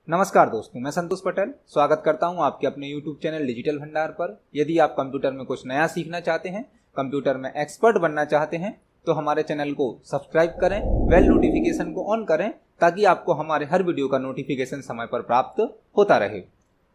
नमस्कार दोस्तों, मैं संतोष पटेल स्वागत करता हूं आपके अपने YouTube चैनल डिजिटल भंडार पर। यदि आप कंप्यूटर में कुछ नया सीखना चाहते हैं, कंप्यूटर में एक्सपर्ट बनना चाहते हैं, तो हमारे चैनल को सब्सक्राइब करें, बेल नोटिफिकेशन को ऑन करें ताकि आपको हमारे हर वीडियो का नोटिफिकेशन समय पर प्राप्त होता रहे।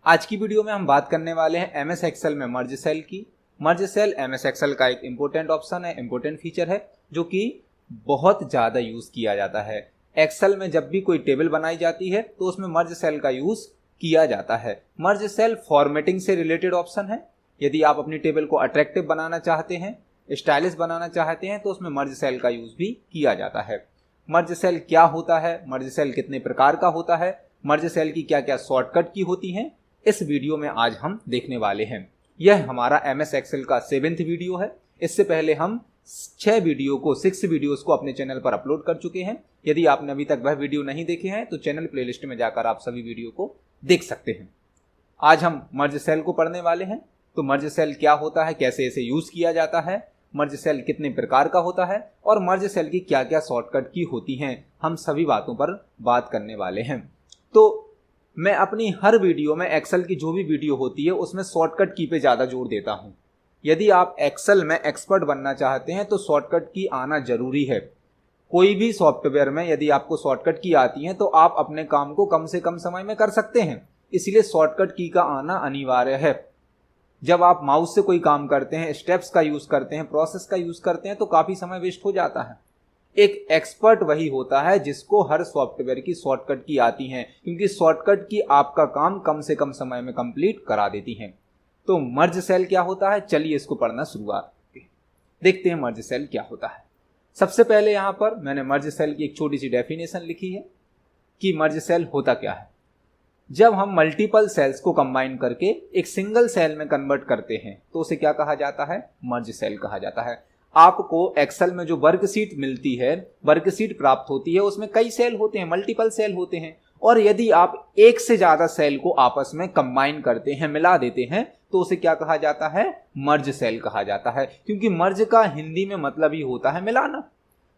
आज की वीडियो में हम बात करने वाले हैं MS एक्सेल में मर्ज सेल की। मर्ज सेल MS एक्सेल का एक इम्पोर्टेंट ऑप्शन है, इम्पोर्टेंट फीचर है जो कि बहुत ज़्यादा यूज़ किया जाता है। एक्सेल में जब भी कोई टेबल बनाई जाती है तो उसमें मर्ज सेल का यूज़ किया जाता है। मर्ज सेल फॉर्मेटिंग से रिलेटेड ऑप्शन है। यदि आप अपनी टेबल को अट्रैक्टिव बनाना चाहते हैं, स्टाइलिश बनाना चाहते हैं, तो उसमें मर्ज सेल का यूज़ भी किया जाता है। मर्ज सेल क्या होता है, मर्ज सेल कितने प्रकार का होता है, मर्ज सेल की क्या क्या शॉर्टकट की होती हैं, इस वीडियो में आज हम देखने वाले हैं। यह हमारा MS एक्सेल का 7th वीडियो है। इससे पहले हम 6 वीडियोस को अपने चैनल पर अपलोड कर चुके हैं। यदि आपने अभी तक वह वीडियो नहीं देखे हैं तो चैनल प्लेलिस्ट में जाकर आप सभी वीडियो को देख सकते हैं। आज हम मर्ज सेल को पढ़ने वाले हैं। तो मर्ज सेल क्या होता है, कैसे इसे यूज किया जाता है, मर्ज सेल कितने प्रकार का होता है और मर्ज सेल की क्या क्या शॉर्टकट की होती हैं, हम सभी बातों पर बात करने वाले हैं। तो मैं अपनी हर वीडियो में एक्सेल की जो भी वीडियो होती है उसमें शॉर्टकट की पे ज़्यादा जोर देता हूँ। यदि आप एक्सेल में एक्सपर्ट बनना चाहते हैं तो शॉर्टकट की आना जरूरी है। कोई भी सॉफ्टवेयर में यदि आपको शॉर्टकट की आती है तो आप अपने काम को कम से कम समय में कर सकते हैं, इसलिए शॉर्टकट की का आना अनिवार्य है। जब आप माउस से कोई काम करते हैं, स्टेप्स का यूज करते हैं, प्रोसेस का यूज करते हैं तो काफी समय वेस्ट हो जाता है। एक एक्सपर्ट वही होता है जिसको हर सॉफ्टवेयर की शॉर्टकट की आती है, क्योंकि शॉर्टकट की आपका काम कम से कम समय में कंप्लीट करा देती है। तो मर्ज सेल क्या होता है, चलिए इसको पढ़ना शुरुआत देखते हैं। मर्ज सेल क्या होता है। सबसे पहले यहां पर मैंने मर्ज सेल की एक छोटी सी डेफिनेशन लिखी है कि मर्ज सेल होता क्या है। जब हम मल्टीपल सेल्स को कंबाइन करके एक सिंगल सेल में कन्वर्ट करते हैं तो उसे क्या कहा जाता है, मर्ज सेल कहा जाता है। आपको एक्सेल में जो वर्कशीट मिलती है, वर्कशीट प्राप्त होती है, उसमें कई सेल होते हैं, मल्टीपल सेल होते हैं। और यदि आप एक से ज्यादा सेल को आपस में कंबाइन करते हैं, मिला देते हैं, तो उसे क्या कहा जाता है, मर्ज सेल कहा जाता है। क्योंकि मर्ज का हिंदी में मतलब ही होता है मिलाना।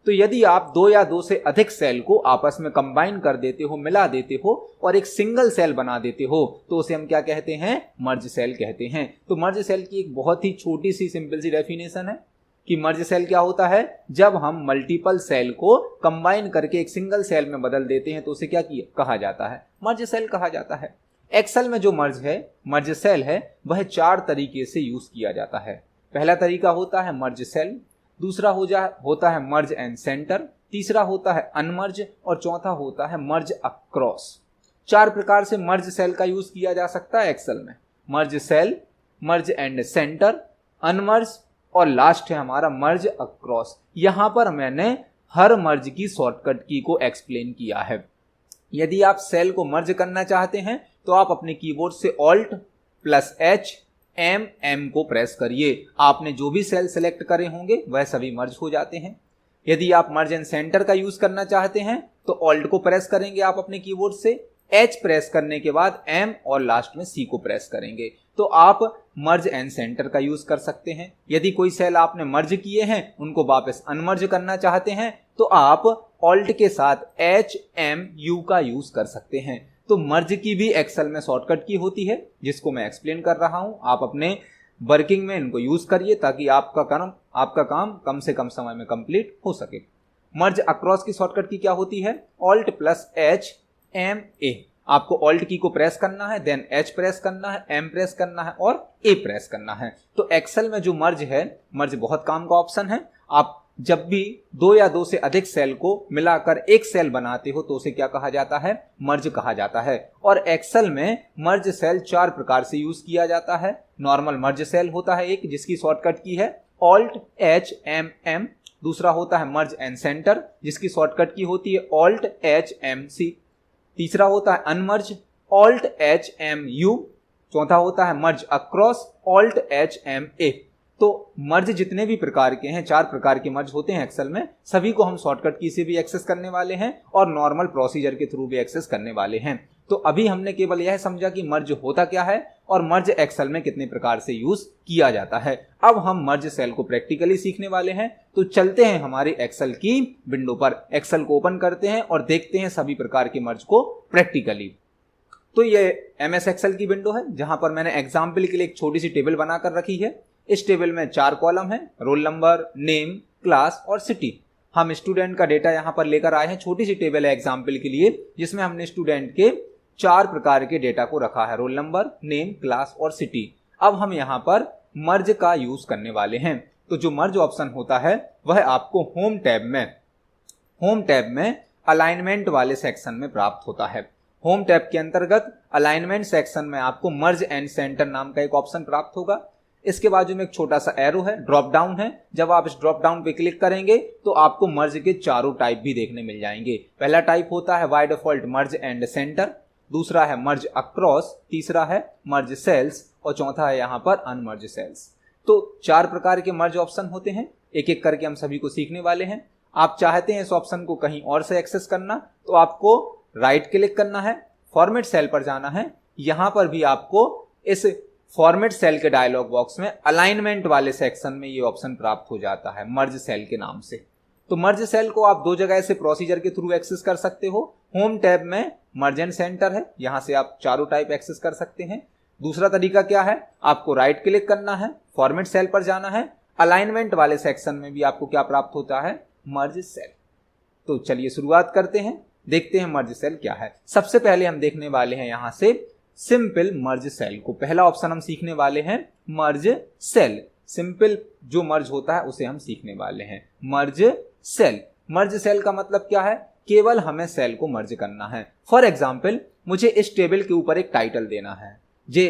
तो यदि आप 2 या 2 से अधिक सेल को आपस में कंबाइन कर देते हो, मिला देते हो और एक सिंगल सेल बना देते हो तो उसे हम क्या कहते हैं, मर्ज सेल कहते हैं। तो मर्ज सेल की एक बहुत ही छोटी सी सिंपल सी डेफिनेशन है कि मर्ज सेल क्या होता है। जब हम मल्टीपल सेल को कंबाइन करके एक सिंगल सेल में बदल देते हैं तो उसे क्या कहा जाता है, मर्ज सेल कहा जाता है। एक्सेल में जो मर्ज सेल है वह 4 तरीके से यूज किया जाता है। पहला तरीका होता है मर्ज सेल, दूसरा होता है मर्ज एंड सेंटर, तीसरा होता है अनमर्ज और चौथा होता है मर्ज अक्रॉस। 4 प्रकार से मर्ज सेल का यूज किया जा सकता है एक्सेल में। Merge cell, merge and centre, unmerge और लास्ट है हमारा मर्ज अक्रॉस। यहां पर मैंने हर मर्ज की शॉर्टकट की को एक्सप्लेन किया है। यदि आप सेल को मर्ज करना चाहते हैं तो आप अपने कीबोर्ड से Alt+H+M को प्रेस करिए। आपने जो भी सेल सेलेक्ट करे होंगे वह सभी मर्ज हो जाते हैं। यदि आप मर्ज एंड सेंटर का यूज करना चाहते हैं तो Alt को प्रेस करेंगे आप अपने कीबोर्ड से, H प्रेस करने के बाद M और लास्ट में C को प्रेस करेंगे तो आप मर्ज एंड सेंटर का यूज कर सकते हैं। यदि कोई सेल आपने मर्ज किए हैं उनको वापस अनमर्ज करना चाहते हैं तो आप Alt के साथ HMU का यूज कर सकते हैं। तो मर्ज की भी एक्सेल में शॉर्टकट की होती है जिसको मैं एक्सप्लेन कर रहा हूं। आप अपने वर्किंग में इनको यूज करिए ताकि आपका काम कम से कम समय में कंप्लीट हो सके। मर्ज अक्रॉस की शॉर्टकट की क्या होती है, Alt+H+M+A। आपको Alt की को प्रेस करना है, देन H प्रेस करना है, M प्रेस करना है और A प्रेस करना है। तो एक्सेल में जो मर्ज है, मर्ज बहुत काम का ऑप्शन है। आप जब भी 2 या 2 से अधिक सेल को मिलाकर एक सेल बनाते हो तो उसे क्या कहा जाता है, मर्ज कहा जाता है। और एक्सेल में मर्ज सेल 4 प्रकार से यूज किया जाता है। नॉर्मल मर्ज सेल होता है एक, जिसकी शॉर्टकट की है Alt+H+M+M। दूसरा होता है मर्ज एंड सेंटर जिसकी शॉर्टकट की होती है Alt+H+M+C। तीसरा होता है अनमर्ज, Alt+H+M+U। चौथा होता है मर्ज अक्रॉस, Alt+H+M+A। तो मर्ज जितने भी प्रकार के हैं, 4 प्रकार के मर्ज होते हैं एक्सेल में, सभी को हम शॉर्टकट की से भी एक्सेस करने वाले हैं और नॉर्मल प्रोसीजर के थ्रू भी एक्सेस करने वाले हैं। तो अभी हमने केवल यह समझा कि मर्ज होता क्या है और मर्ज एक्सेल में कितने प्रकार से यूज किया जाता है। अब हम मर्ज सेल को प्रैक्टिकली सीखने वाले हैं, तो चलते हैं हमारे एक्सेल की विंडो पर, एक्सेल को ओपन करते हैं और देखते हैं सभी प्रकार के मर्ज को प्रैक्टिकली। तो ये एमएस एक्सेल की विंडो है जहां पर मैंने एग्जाम्पल के लिए एक छोटी सी टेबल बनाकर रखी है। इस टेबल में 4 कॉलम है, रोल नंबर, नेम, क्लास और सिटी। हम स्टूडेंट का डेटा यहां पर लेकर आए हैं, छोटी सी टेबल है एग्जाम्पल के लिए, जिसमें हमने स्टूडेंट के 4 प्रकार के डेटा को रखा है, रोल नंबर, नेम, क्लास और सिटी। अब हम यहां पर मर्ज का यूज करने वाले हैं। तो जो मर्ज ऑप्शन होता है वह आपको होम टैब में अलाइनमेंट वाले सेक्शन में प्राप्त होता है। होम टैब के अंतर्गत अलाइनमेंट सेक्शन में आपको मर्ज एंड सेंटर नाम का एक ऑप्शन प्राप्त होगा। इसके बाजू में एक छोटा सा एरो है, ड्रॉप डाउन है। जब आप इस ड्रॉप डाउन पे क्लिक करेंगे तो आपको मर्ज के चारों टाइप भी देखने मिल जाएंगे। पहला टाइप होता है by default merge and centre, दूसरा है मर्ज अक्रॉस, तीसरा है मर्ज सेल्स और चौथा है यहाँ पर अनमर्ज सेल्स। तो 4 प्रकार के मर्ज ऑप्शन होते हैं, एक एक करके हम सभी को सीखने वाले हैं। आप चाहते हैं इस ऑप्शन को कहीं और से एक्सेस करना तो आपको राइट क्लिक करना है, फॉर्मेट सेल पर जाना है। यहां पर भी आपको इस फॉर्मेट सेल के डायलॉग बॉक्स में अलाइनमेंट वाले सेक्शन में ये ऑप्शन प्राप्त हो जाता है मर्ज सेल के नाम से। तो मर्ज सेल को आप 2 जगह से प्रोसीजर के थ्रू एक्सेस कर सकते हो। होम टैब में मर्ज एंड सेंटर है, यहां से आप चारों टाइप एक्सेस कर सकते हैं। दूसरा तरीका क्या है, आपको राइट क्लिक करना है, फॉर्मेट सेल पर जाना है, अलाइनमेंट वाले सेक्शन में भी आपको क्या प्राप्त होता है, मर्ज सेल। तो चलिए शुरुआत करते हैं, देखते हैं मर्ज सेल क्या है। सबसे पहले हम देखने वाले हैं यहां से सिंपल मर्ज सेल को। पहला ऑप्शन हम सीखने वाले हैं मर्ज सेल। सिंपल जो मर्ज होता है उसे हम सीखने वाले हैं, मर्ज सेल। मर्ज सेल का मतलब क्या है, केवल हमें सेल को मर्ज करना है। फॉर एग्जाम्पल मुझे इस टेबल के ऊपर एक टाइटल देना है। जे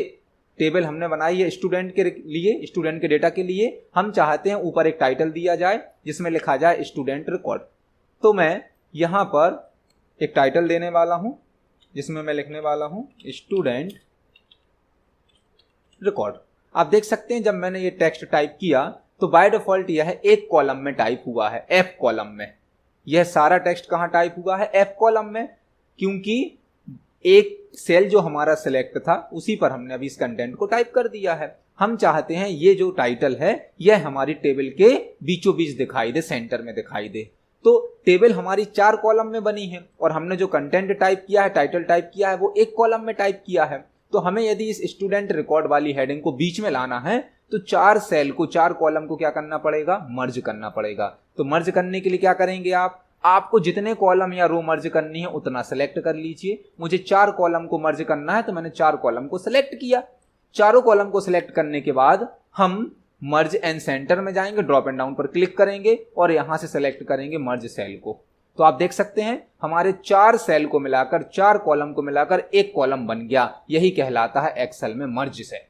टेबल हमने बनाई है स्टूडेंट के लिए, स्टूडेंट के डेटा के लिए। हम चाहते हैं ऊपर एक टाइटल दिया जाए जिसमें लिखा जाए स्टूडेंट रिकॉर्ड। तो मैं यहां पर एक टाइटल देने वाला हूं जिसमें मैं लिखने वाला हूं स्टूडेंट रिकॉर्ड। आप देख सकते हैं जब मैंने ये टेक्स्ट टाइप किया तो बाय डिफॉल्ट यह एक कॉलम में टाइप हुआ है, एफ कॉलम में। यह सारा टेक्स्ट कहां टाइप हुआ है, एफ कॉलम में, क्योंकि एक सेल जो हमारा सिलेक्ट था उसी पर हमने अभी इस कंटेंट को टाइप कर दिया है। हम चाहते हैं ये जो टाइटल है यह हमारी टेबल के बीचों बीच दिखाई दे, सेंटर में दिखाई दे। तो टेबल हमारी 4 कॉलम में बनी है और हमने जो कंटेंट टाइप किया है, टाइटल टाइप किया है, वो एक कॉलम में टाइप किया है। तो हमें यदि इस स्टूडेंट रिकॉर्ड वाली हेडिंग को बीच में लाना है तो 4 सेल को, 4 कॉलम को क्या करना पड़ेगा, मर्ज करना पड़ेगा। तो मर्ज करने के लिए क्या करेंगे आपको जितने कॉलम या रो मर्ज करनी है उतना सेलेक्ट कर लीजिए। मुझे 4 कॉलम को मर्ज करना है तो मैंने 4 कॉलम को सिलेक्ट किया। चारों कॉलम को सिलेक्ट करने के बाद हम मर्ज एंड सेंटर में जाएंगे, ड्रॉप एंड डाउन पर क्लिक करेंगे और यहां से सेलेक्ट करेंगे मर्ज सेल को। तो आप देख सकते हैं हमारे 4 सेल को मिलाकर, 4 कॉलम को मिलाकर एक कॉलम बन गया। यही कहलाता है एक्सेल में मर्ज सेल।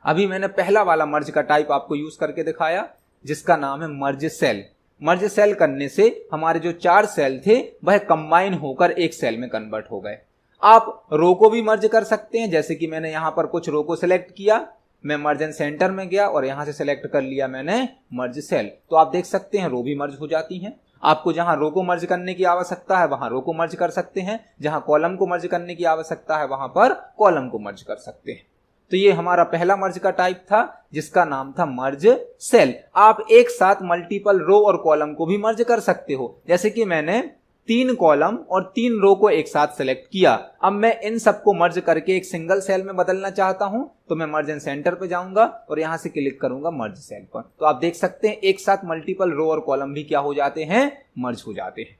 अभी मैंने पहला वाला मर्ज का टाइप आपको यूज करके दिखाया जिसका नाम है मर्ज सेल। मर्ज सेल करने से हमारे जो 4 सेल थे वह कंबाइन होकर एक सेल में कन्वर्ट हो गए। आप रो को भी मर्ज कर सकते हैं, जैसे कि मैंने यहां पर कुछ रो को सिलेक्ट किया, मैं मर्ज एंड सेंटर में गया और यहां से सिलेक्ट कर लिया मैंने मर्ज सेल। तो आप देख सकते हैं रो भी मर्ज हो जाती हैं। आपको जहां रो को मर्ज करने की आवश्यकता है वहां रो को मर्ज कर सकते हैं, जहां कॉलम को मर्ज करने की आवश्यकता है वहां पर कॉलम को मर्ज कर सकते हैं। तो ये हमारा पहला मर्ज का टाइप था जिसका नाम था मर्ज सेल। आप एक साथ मल्टीपल रो और कॉलम को भी मर्ज कर सकते हो, जैसे कि मैंने 3 कॉलम और 3 रो को एक साथ सेलेक्ट किया। अब मैं इन सबको मर्ज करके एक सिंगल सेल में बदलना चाहता हूं तो मैं मर्ज एंड सेंटर पे जाऊंगा और यहां से क्लिक करूंगा मर्ज सेल पर। तो आप देख सकते हैं एक साथ मल्टीपल रो और कॉलम भी क्या हो जाते हैं, मर्ज हो जाते हैं।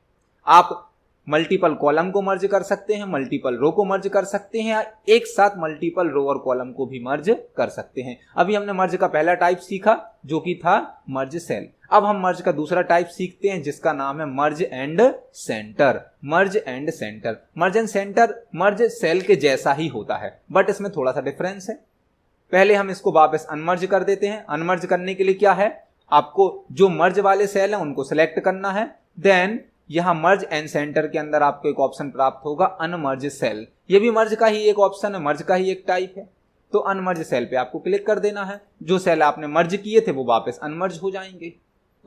आप मल्टीपल कॉलम को मर्ज कर सकते हैं, मल्टीपल रो को मर्ज कर सकते हैं, एक साथ मल्टीपल रो और कॉलम को भी मर्ज कर सकते हैं। अभी हमने मर्ज का पहला टाइप सीखा जो कि था मर्ज सेल। अब हम मर्ज का दूसरा टाइप सीखते हैं जिसका नाम है merge and centre. Merge and centre, merge and centre merge cell के जैसा ही होता है बट इसमें थोड़ा सा डिफरेंस है। पहले हम इसको वापस अनमर्ज कर देते हैं। अनमर्ज करने के लिए क्या है, आपको जो मर्ज वाले सेल हैं उनको सिलेक्ट करना है, देन यहां मर्ज एंड सेंटर के अंदर आपको एक ऑप्शन प्राप्त होगा अनमर्ज सेल। ये भी मर्ज का ही एक ऑप्शन है, मर्ज का ही एक टाइप है। तो अनमर्ज सेल पे आपको क्लिक कर देना है। जो सेल आपने मर्ज किए थे वो वापस अनमर्ज हो जाएंगे।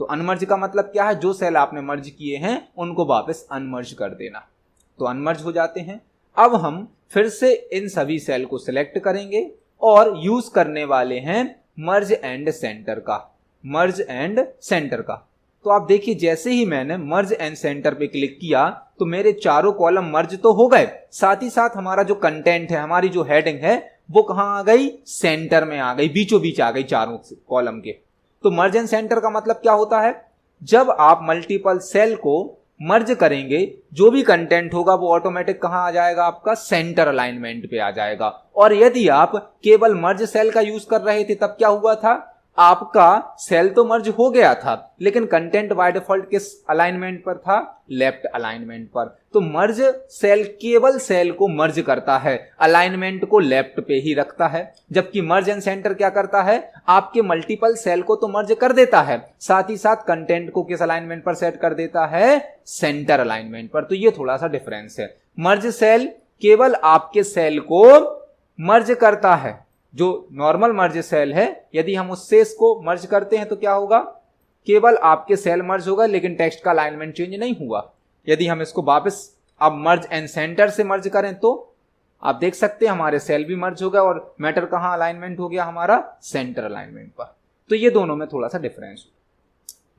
तो अनमर्ज का मतलब क्या है, जो सेल आपने मर्ज किए हैं उनको वापस अनमर्ज कर देना। तो अनमर्ज हो जाते हैं। अब हम फिर से इन सभी सेल को सिलेक्ट करेंगे और यूज करने वाले हैं मर्ज एंड सेंटर का, मर्ज एंड सेंटर का। तो आप देखिए जैसे ही मैंने मर्ज एंड सेंटर पे क्लिक किया तो मेरे चारों कॉलम मर्ज तो हो गए, साथ ही साथ हमारा जो कंटेंट है, हमारी जो हेडिंग है वो कहां आ गई, सेंटर में आ गई, बीचों बीच आ गई चारों कॉलम के। तो मर्ज एंड सेंटर का मतलब क्या होता है, जब आप मल्टीपल सेल को मर्ज करेंगे जो भी कंटेंट होगा वो ऑटोमेटिक कहां आ जाएगा, आपका सेंटर अलाइनमेंट पे आ जाएगा। और यदि आप केवल मर्ज सेल का यूज कर रहे थे तब क्या हुआ था, आपका सेल तो मर्ज हो गया था लेकिन कंटेंट बाय डिफॉल्ट किस अलाइनमेंट पर था, लेफ्ट अलाइनमेंट पर। तो मर्ज सेल केवल सेल को मर्ज करता है, अलाइनमेंट को लेफ्ट पे ही रखता है, जबकि मर्ज एंड सेंटर क्या करता है, आपके मल्टीपल सेल को तो मर्ज कर देता है, साथ ही साथ कंटेंट को किस अलाइनमेंट पर सेट कर देता है, सेंटर अलाइनमेंट पर। तो ये थोड़ा सा डिफरेंस है। मर्ज सेल केवल आपके सेल को मर्ज करता है, जो नॉर्मल मर्ज सेल है यदि हम उससे इसको मर्ज करते हैं तो क्या होगा, केवल आपके सेल मर्ज होगा लेकिन टेक्स्ट का अलाइनमेंट चेंज नहीं हुआ। यदि हम इसको वापस अब मर्ज एंड सेंटर से मर्ज करें तो आप देख सकते हैं हमारे सेल भी मर्ज हो गया और मैटर कहां अलाइनमेंट हो गया, हमारा सेंटर अलाइनमेंट पर। तो ये दोनों में थोड़ा सा डिफरेंस।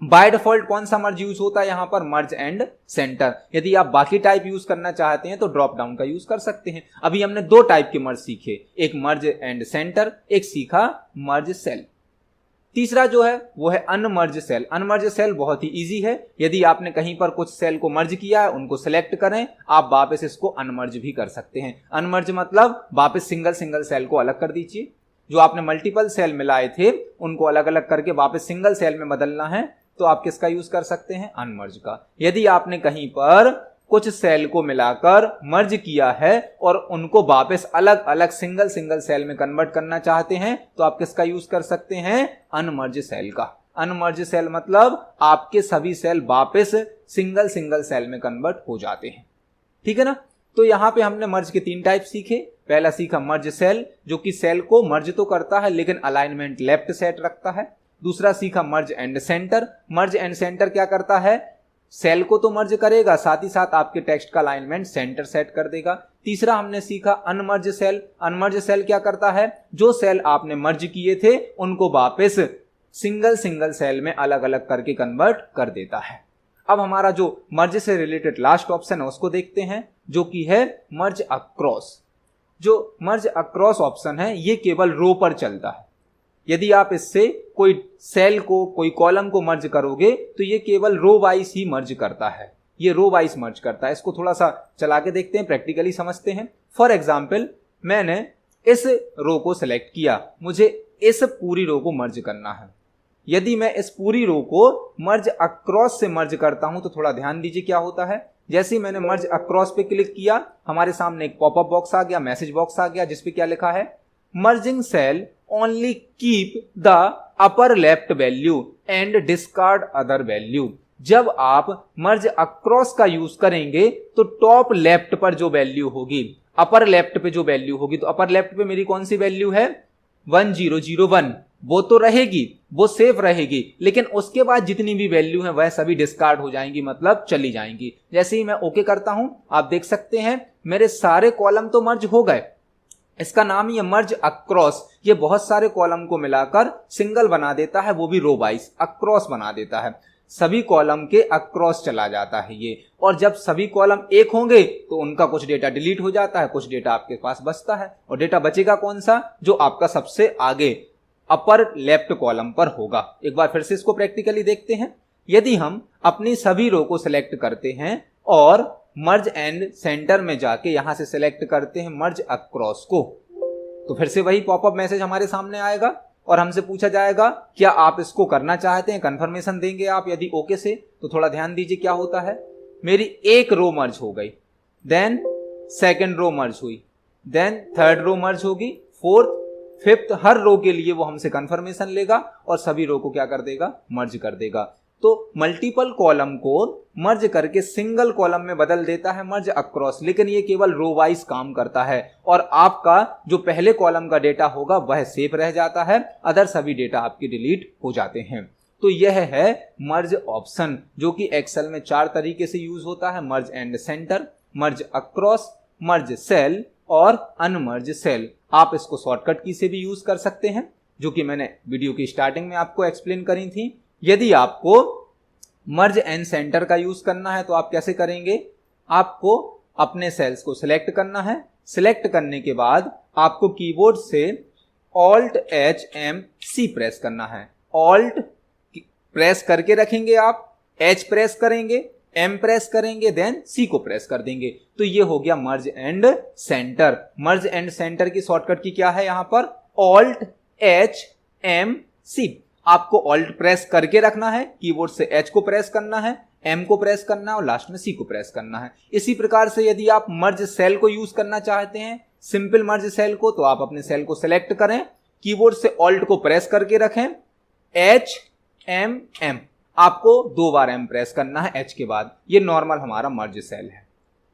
बाय डिफॉल्ट कौन सा मर्ज यूज होता है यहां पर, मर्ज एंड सेंटर। यदि आप बाकी टाइप यूज करना चाहते हैं तो ड्रॉप डाउन का यूज कर सकते हैं। अभी हमने दो टाइप के मर्ज सीखे, एक मर्ज एंड सेंटर, एक सीखा मर्ज सेल। तीसरा जो है वो है अनमर्ज सेल। अनमर्ज सेल बहुत ही इजी है, यदि आपने कहीं पर कुछ सेल को मर्ज किया है उनको सिलेक्ट करें, आप वापस इसको अनमर्ज भी कर सकते हैं। अनमर्ज मतलब वापस सिंगल सिंगल सेल को अलग कर दीजिए, जो आपने मल्टीपल सेल मिलाए थे उनको अलग अलग करके वापस सिंगल सेल में बदलना है तो आप किसका यूज कर सकते हैं, अनमर्ज का। यदि आपने कहीं पर कुछ सेल को मिलाकर मर्ज किया है और उनको वापस अलग अलग सिंगल सिंगल सेल में कन्वर्ट करना चाहते हैं तो आप किसका यूज कर सकते हैं, अनमर्ज सेल का। अनमर्ज सेल मतलब आपके सभी सेल वापस सिंगल सिंगल सेल में कन्वर्ट हो जाते हैं, ठीक है ना। तो यहां पे हमने मर्ज के तीन टाइप सीखे। पहला सीखा मर्ज सेल, जो कि सेल को मर्ज तो करता है लेकिन अलाइनमेंट लेफ्ट सेट रखता है। दूसरा सीखा मर्ज and centre. Merge and centre क्या करता है, सेल को तो मर्ज करेगा साथ ही साथ आपके टेक्स्ट का अलाइनमेंट सेंटर सेट कर देगा। तीसरा हमने सीखा अनमर्ज सेल। अनमर्ज सेल क्या करता है, जो सेल आपने मर्ज किए थे उनको वापस सिंगल सिंगल सेल में अलग अलग करके कन्वर्ट कर देता है। अब हमारा जो मर्ज से रिलेटेड लास्ट ऑप्शन है उसको देखते हैं, जो कि है मर्ज अक्रॉस। जो मर्ज अक्रॉस ऑप्शन है ये केवल रो पर चलता है। यदि आप इससे कोई सेल को, कोई कॉलम को मर्ज करोगे तो ये केवल रो वाइज ही मर्ज करता है, ये रो वाइज मर्ज करता है। इसको थोड़ा सा चला के देखते हैं, प्रैक्टिकली समझते हैं। फॉर एग्जाम्पल मैंने इस रो को सिलेक्ट किया, मुझे इस पूरी रो को मर्ज करना है। यदि मैं इस पूरी रो को मर्ज अक्रॉस से मर्ज करता हूं तो थोड़ा ध्यान दीजिए क्या होता है। जैसे ही मैंने मर्ज अक्रॉस पे क्लिक किया हमारे सामने एक पॉपअप बॉक्स आ गया, मैसेज बॉक्स आ गया, जिसपे क्या लिखा है, merging cell only keep the upper left value and discard other value. जब आप मर्ज अक्रॉस का यूज करेंगे तो टॉप लेफ्ट पर जो वैल्यू होगी, अपर लेफ्ट पे जो वैल्यू होगी, तो अपर लेफ्ट पे मेरी कौन सी वैल्यू है, 1001, वो तो रहेगी, वो सेफ रहेगी, लेकिन उसके बाद जितनी भी वैल्यू है वह सभी डिस्कार्ड हो जाएंगी, मतलब चली जाएंगी। जैसे ही मैं ओके करता हूं आप देख सकते हैं मेरे सारे कॉलम तो मर्ज हो गए। इसका नाम ही है मर्ज अक्रॉस। ये बहुत सारे कॉलम को मिलाकर सिंगल बना देता है, वो भी रो वाइज अक्रॉस बना देता है, सभी कॉलम के अक्रॉस चला जाता है ये। और जब सभी कॉलम एक होंगे तो उनका कुछ डेटा डिलीट हो जाता है, कुछ डेटा आपके पास बचता है, और डेटा बचेगा कौन सा, जो आपका सबसे आगे अपर लेफ्ट कॉलम पर होगा। एक बार फिर से इसको प्रैक्टिकली देखते हैं। यदि हम अपनी सभी रो को सिलेक्ट करते हैं और मर्ज एंड सेंटर में जाके यहां से सिलेक्ट करते हैं मर्ज अक्रॉस को, तो फिर से वही पॉपअप मैसेज हमारे सामने आएगा और हमसे पूछा जाएगा क्या आप इसको करना चाहते हैं, कंफर्मेशन देंगे आप। यदि ओके से तो थोड़ा ध्यान दीजिए क्या होता है, मेरी एक रो मर्ज हो गई, देन सेकंड रो मर्ज हुई, देन थर्ड रो मर्ज होगी, फोर्थ, फिफ्थ, हर रो के लिए वो हमसे कंफर्मेशन लेगा और सभी रो को क्या कर देगा, मर्ज कर देगा। तो मल्टीपल कॉलम को मर्ज करके सिंगल कॉलम में बदल देता है मर्ज अक्रॉस, लेकिन ये केवल रो वाइज काम करता है और आपका जो पहले कॉलम का डेटा होगा वह सेफ रह जाता है, अदर सभी डेटा आपके डिलीट हो जाते हैं। तो यह है मर्ज ऑप्शन, जो कि एक्सेल में 4 तरीके से यूज होता है, merge and centre, merge across, merge cell और अनमर्ज सेल। आप इसको शॉर्टकट की से भी यूज कर सकते हैं, जो कि मैंने वीडियो की स्टार्टिंग में आपको एक्सप्लेन करी थी। यदि आपको मर्ज एंड सेंटर का यूज करना है तो आप कैसे करेंगे, आपको अपने सेल्स को सिलेक्ट करना है। सिलेक्ट करने के बाद आपको कीबोर्ड से Alt+H+M+C प्रेस करना है। Alt प्रेस करके रखेंगे आप, H प्रेस करेंगे, M प्रेस करेंगे, देन C को प्रेस कर देंगे। तो ये हो गया मर्ज and centre. Merge and centre की शॉर्टकट की क्या है यहाँ पर, Alt+H+M+C। आपको Alt प्रेस करके रखना है, कीबोर्ड से H को प्रेस करना है, M को प्रेस करना है और लास्ट में C को प्रेस करना है। इसी प्रकार से यदि आप मर्ज सेल को यूज करना चाहते हैं, सिंपल मर्ज सेल को, तो आप अपने सेल को सिलेक्ट करें, कीबोर्ड से Alt को प्रेस करके रखें, H+M+M, आपको 2 बार M प्रेस करना है H के बाद। ये नॉर्मल हमारा मर्ज सेल है।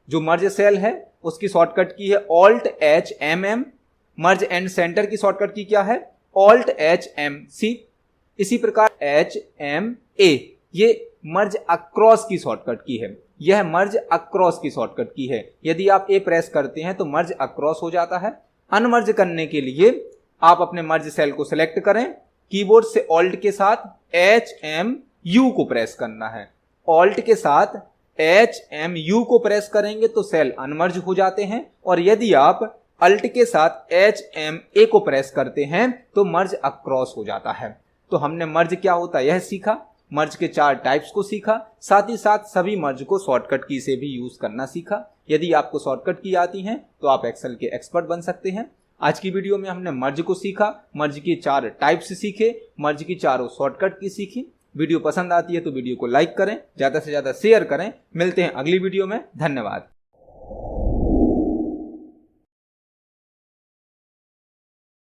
जो मर्ज सेल है उसकी शॉर्टकट की है Alt+H+M+M। मर्ज एंड सेंटर की शॉर्टकट की क्या है, Alt+H+M+C। इसी प्रकार H+M+A, ये मर्ज अक्रॉस की शॉर्टकट की है। यह मर्ज अक्रॉस की शॉर्टकट की है। यदि आप A प्रेस करते हैं तो मर्ज अक्रॉस हो जाता है। अनमर्ज करने के लिए आप अपने मर्ज सेल को सिलेक्ट करें, कीबोर्ड से Alt के साथ H+M+U को प्रेस करना है। Alt के साथ H+M+U को प्रेस करेंगे तो सेल अनमर्ज हो जाते हैं, और यदि आप Alt के साथ H+M+A को प्रेस करते हैं तो मर्ज अक्रॉस हो जाता है। तो हमने मर्ज क्या होता है यह सीखा, मर्ज के 4 टाइप्स को सीखा, साथ ही साथ सभी मर्ज को शॉर्टकट की से भी यूज करना सीखा। यदि आपको शॉर्टकट की आती हैं तो आप एक्सेल के एक्सपर्ट बन सकते हैं। आज की वीडियो में हमने मर्ज को सीखा, मर्ज की 4 टाइप्स सीखे, मर्ज की 4 शॉर्टकट की सीखी। वीडियो पसंद आती है तो वीडियो को लाइक करें, ज्यादा से ज्यादा शेयर करें। मिलते हैं अगली वीडियो में। धन्यवाद।